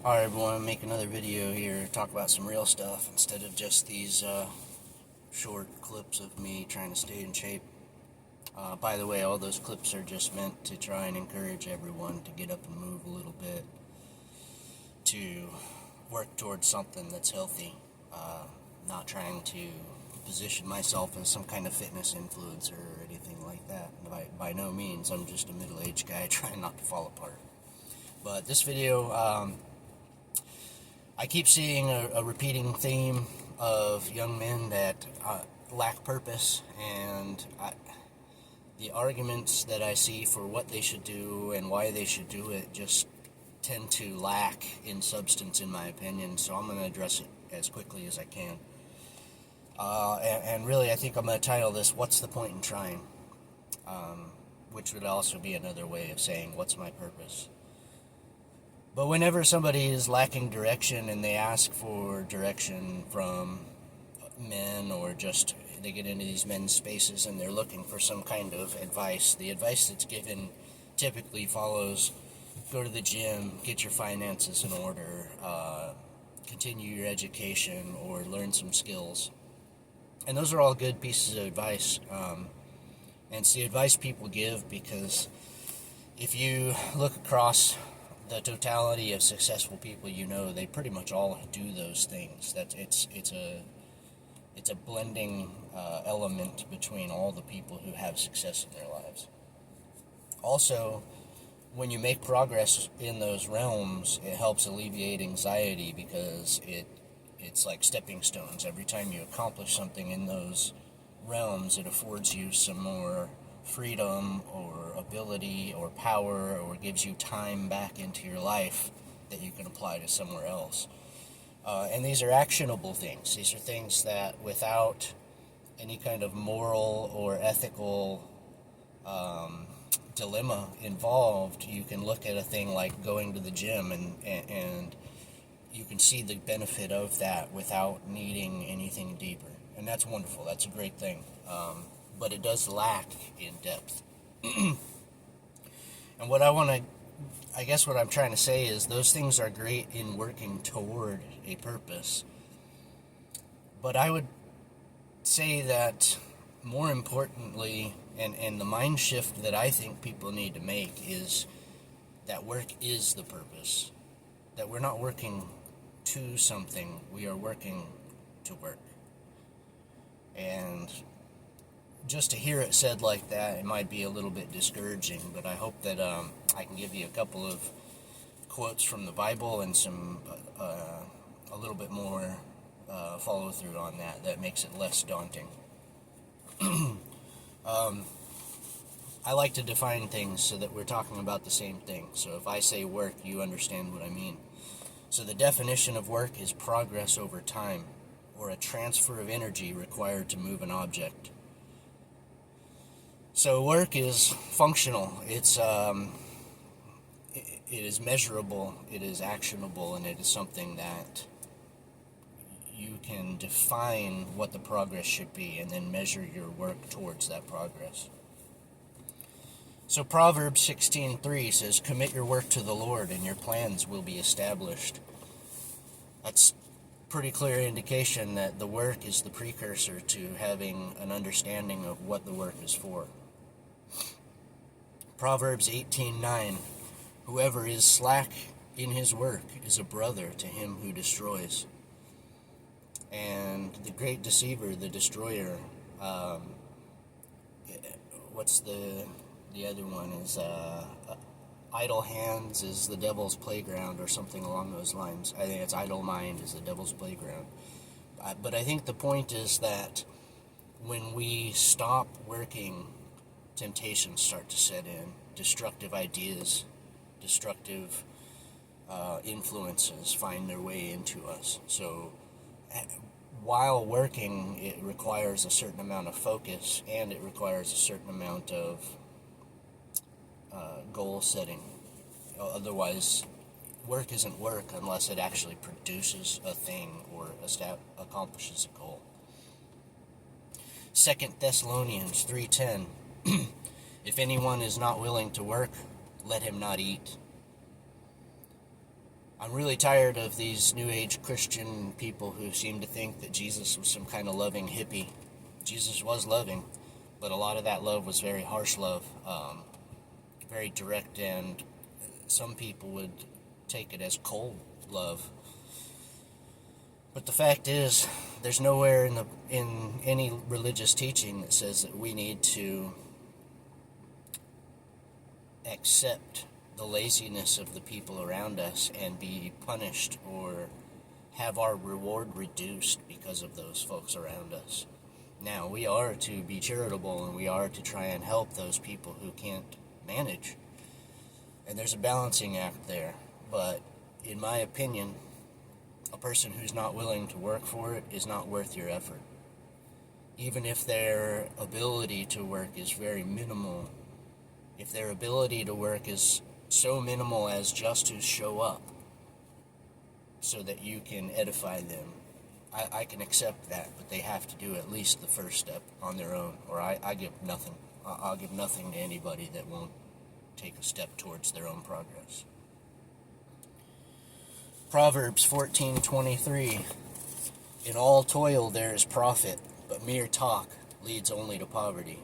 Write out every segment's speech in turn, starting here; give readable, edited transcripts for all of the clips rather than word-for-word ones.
Alright everyone, make another video here, talk about some real stuff instead of just these short clips of me trying to stay in shape. By the way, all those clips are just meant to try and encourage everyone to get up and move a little bit, to work towards something that's healthy, not trying to position myself as some kind of fitness influencer or anything like that. By no means, I'm just a middle-aged guy trying not to fall apart. But this video, I keep seeing a repeating theme of young men that lack purpose, and the arguments that I see for what they should do and why they should do it just tend to lack in substance, in my opinion, so I'm going to address it as quickly as I can. And really, I think I'm going to title this, What's the Point in Trying? Which would also be another way of saying, what's my purpose? But whenever somebody is lacking direction and they ask for direction from men, or just they get into these men's spaces and they're looking for some kind of advice, the advice that's given typically follows: go to the gym, get your finances in order, continue your education, or learn some skills. And those are all good pieces of advice. And it's the advice people give because if you look across the totality of successful people, you know they pretty much all do those things. That it's a blending element between all the people who have success in their lives. Also, when you make progress in those realms, it helps alleviate anxiety because it's like stepping stones. Every time you accomplish something in those realms, it affords you some more freedom or ability or power, or gives you time back into your life that you can apply to somewhere else. And these are actionable things. These are things that without any kind of moral or ethical dilemma involved, you can look at a thing like going to the gym and you can see the benefit of that without needing anything deeper. And that's wonderful. That's a great thing. But it does lack in depth. And what I'm trying to say is those things are great in working toward a purpose. But I would say that more importantly, and the mind shift that I think people need to make, is that work is the purpose. That we're not working to something, we are working to work. And just to hear it said like that, it might be a little bit discouraging, but I hope that I can give you a couple of quotes from the Bible and some a little bit more follow through on that makes it less daunting. I like to define things so that we're talking about the same thing. So if I say work, you understand what I mean. So the definition of work is progress over time, or a transfer of energy required to move an object. So work is functional. It is measurable, it is actionable, and it is something that you can define what the progress should be and then measure your work towards that progress. So Proverbs 16:3 says, "Commit your work to the Lord, and your plans will be established." That's pretty clear indication that the work is the precursor to having an understanding of what the work is for. Proverbs 18:9, "Whoever is slack in his work is a brother to him who destroys." And the great deceiver, the destroyer, what's the other one is, idle hands is the devil's playground, or something along those lines. I think it's idle mind is the devil's playground. But I think the point is that when we stop working, temptations start to set in. Destructive ideas, destructive influences find their way into us. So while working, it requires a certain amount of focus, and it requires a certain amount of goal setting. Otherwise, work isn't work unless it actually produces a thing or accomplishes a goal. 2 Thessalonians 3:10, "If anyone is not willing to work, let him not eat." I'm really tired of these New Age Christian people who seem to think that Jesus was some kind of loving hippie. Jesus was loving, but a lot of that love was very harsh love, very direct, and some people would take it as cold love. But the fact is, there's nowhere in any religious teaching that says that we need to accept the laziness of the people around us and be punished or have our reward reduced because of those folks around us. Now, we are to be charitable and we are to try and help those people who can't manage. And there's a balancing act there. But in my opinion, a person who's not willing to work for it is not worth your effort. Even if their ability to work is very minimal, if their ability to work is so minimal as just to show up so that you can edify them, I can accept that, but they have to do at least the first step on their own, or I give nothing. I'll give nothing to anybody that won't take a step towards their own progress. Proverbs 14:23. In all toil there is profit, but mere talk leads only to poverty.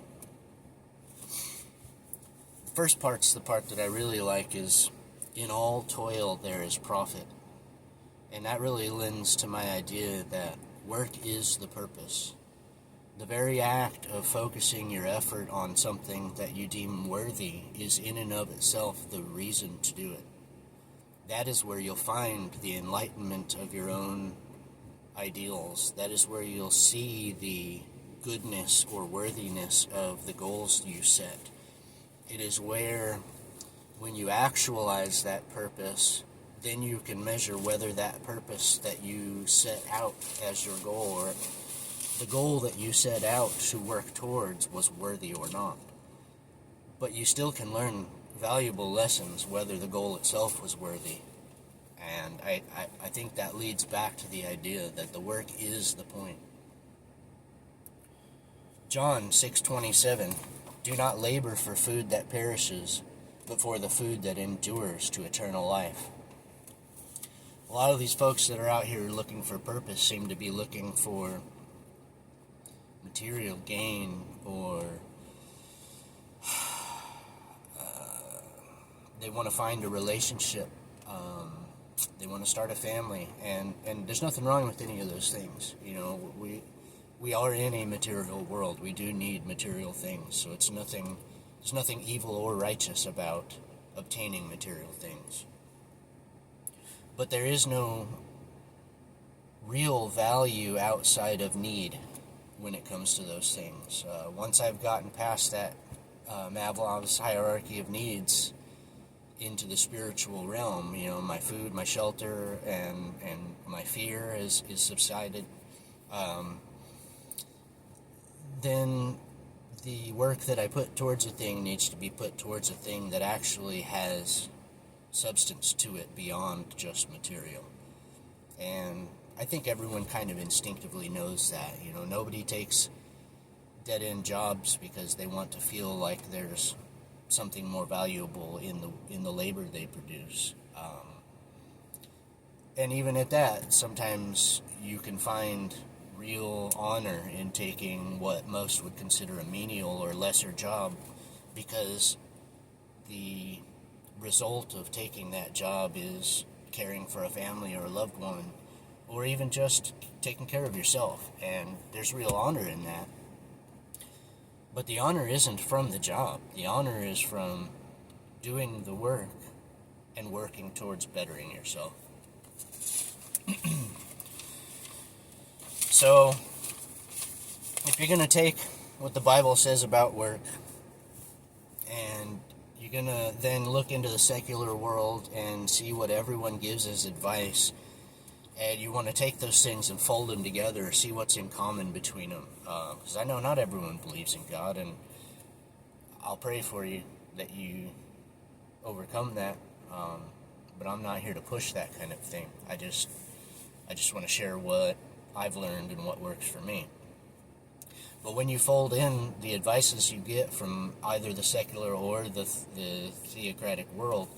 The first part's the part that I really like, is in all toil there is profit. And that really lends to my idea that work is the purpose. The very act of focusing your effort on something that you deem worthy is in and of itself the reason to do it. That is where you'll find the enlightenment of your own ideals. That is where you'll see the goodness or worthiness of the goals you set. It is where, when you actualize that purpose, then you can measure whether that purpose that you set out as your goal, or the goal that you set out to work towards, was worthy or not. But you still can learn valuable lessons whether the goal itself was worthy. And I think that leads back to the idea that the work is the point. John 6:27, do not labor for food that perishes, but for the food that endures to eternal life. A lot of these folks that are out here looking for purpose seem to be looking for material gain, or they want to find a relationship, they want to start a family, and there's nothing wrong with any of those things. You know, we are in a material world. We do need material things, so there's nothing evil or righteous about obtaining material things. But there is no real value outside of need when it comes to those things. Once I've gotten past that Maslow's hierarchy of needs into the spiritual realm, you know, my food, my shelter, and my fear is subsided, then the work that I put towards a thing needs to be put towards a thing that actually has substance to it beyond just material. And I think everyone kind of instinctively knows that. You know, nobody takes dead-end jobs because they want to feel like there's something more valuable in the labor they produce. And even at that, sometimes you can find real honor in taking what most would consider a menial or lesser job, because the result of taking that job is caring for a family or a loved one, or even just taking care of yourself, and there's real honor in that. But the honor isn't from the job. The honor is from doing the work and working towards bettering yourself. So, if you're going to take what the Bible says about work, and you're going to then look into the secular world and see what everyone gives as advice, and you want to take those things and fold them together, see what's in common between them. Because I know not everyone believes in God, and I'll pray for you that you overcome that. But I'm not here to push that kind of thing. I just want to share what I've learned and what works for me. But when you fold in the advices you get from either the secular or the theocratic world,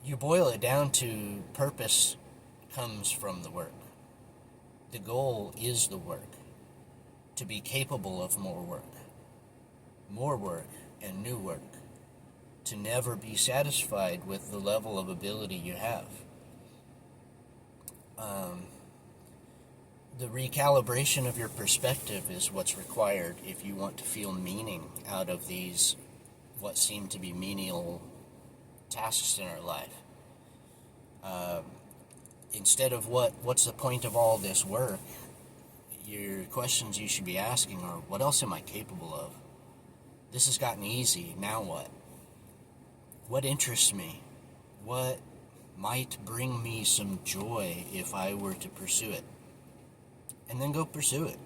you boil it down to purpose comes from the work. The goal is the work, to be capable of more work, and new work, to never be satisfied with the level of ability you have. The recalibration of your perspective is what's required if you want to feel meaning out of these, what seem to be menial tasks in our life. Instead of what's the point of all this work, your questions you should be asking are, what else am I capable of? This has gotten easy, now what? What interests me? What might bring me some joy if I were to pursue it? And then go pursue it.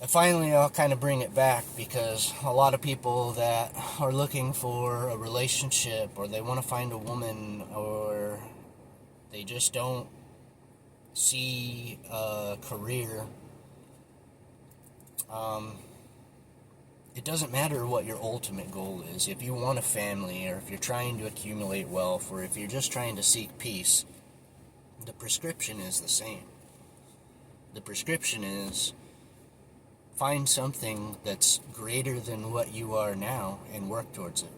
And finally, I'll kind of bring it back, because a lot of people that are looking for a relationship, or they want to find a woman, or they just don't see a career, it doesn't matter what your ultimate goal is. If you want a family, or if you're trying to accumulate wealth, or if you're just trying to seek peace, the prescription is the same. The prescription is, find something that's greater than what you are now and work towards it.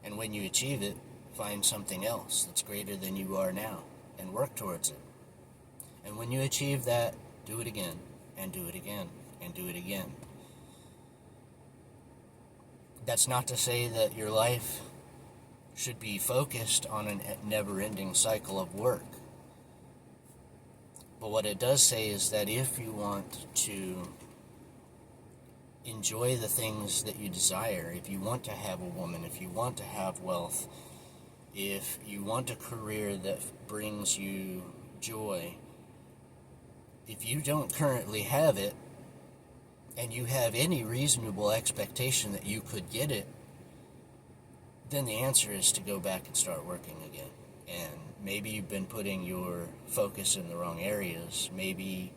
And when you achieve it, find something else that's greater than you are now and work towards it. And when you achieve that, do it again, and do it again, and do it again. That's not to say that your life should be focused on a never-ending cycle of work. But what it does say is that if you want to enjoy the things that you desire, if you want to have a woman, if you want to have wealth, if you want a career that brings you joy, if you don't currently have it, and you have any reasonable expectation that you could get it, then the answer is to go back and start working again. And maybe you've been putting your focus in the wrong areas. Maybe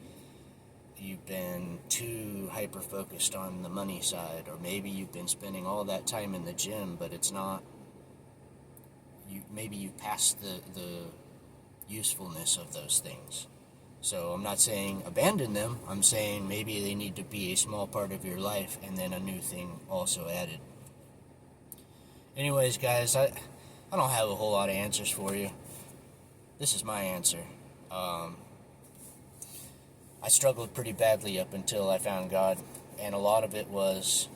you've been too hyper-focused on the money side, or maybe you've been spending all that time in the gym, but it's not, maybe you've passed the usefulness of those things. So I'm not saying abandon them, I'm saying maybe they need to be a small part of your life, and then a new thing also added. Anyways, guys, I don't have a whole lot of answers for you. This is my answer. I struggled pretty badly up until I found God, and a lot of it was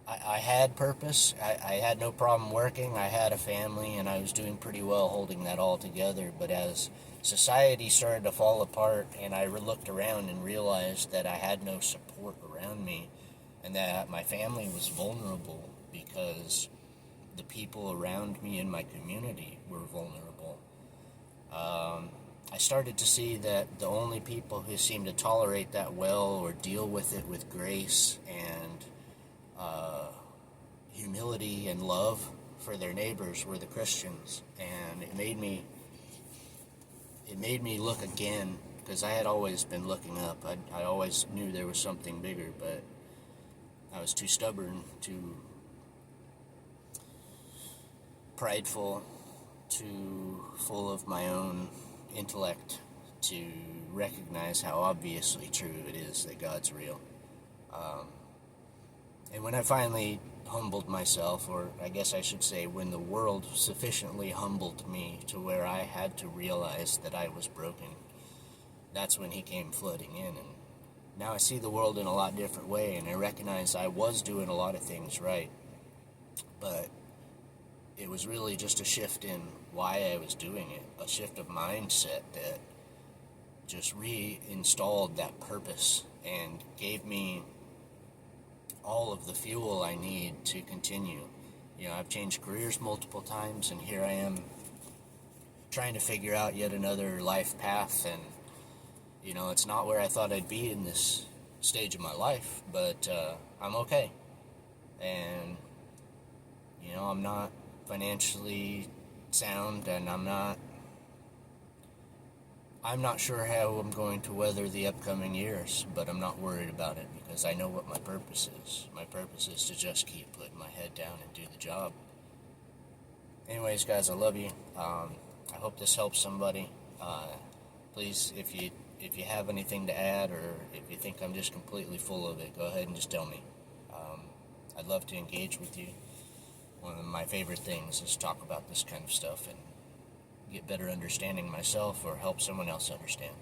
I had purpose. I had no problem working. I had a family, and I was doing pretty well holding that all together. But as society started to fall apart, and I looked around and realized that I had no support around me, and that my family was vulnerable because the people around me in my community were vulnerable. I started to see that the only people who seemed to tolerate that well, or deal with it with grace and humility and love for their neighbors, were the Christians. And it made me look again, because I had always been looking up. I always knew there was something bigger, but I was too stubborn, too prideful, too full of my own intellect to recognize how obviously true it is that God's real. And when I finally humbled myself, or I guess I should say when the world sufficiently humbled me to where I had to realize that I was broken, that's when he came flooding in. And now I see the world in a lot different way, and I recognize I was doing a lot of things right, but it was really just a shift in why I was doing it, a shift of mindset that just reinstalled that purpose and gave me all of the fuel I need to continue. You know, I've changed careers multiple times, and here I am trying to figure out yet another life path. And you know, it's not where I thought I'd be in this stage of my life, but I'm okay. And you know, I'm not financially sound, and I'm I'm not sure how I'm going to weather the upcoming years, but I'm not worried about it because I know what my purpose is. My purpose is to just keep putting my head down and do the job. Anyways, guys, I love you. I hope this helps somebody. Please, if you have anything to add, or if you think I'm just completely full of it, go ahead and just tell me. I'd love to engage with you. One of my favorite things is talk about this kind of stuff and get better understanding myself or help someone else understand.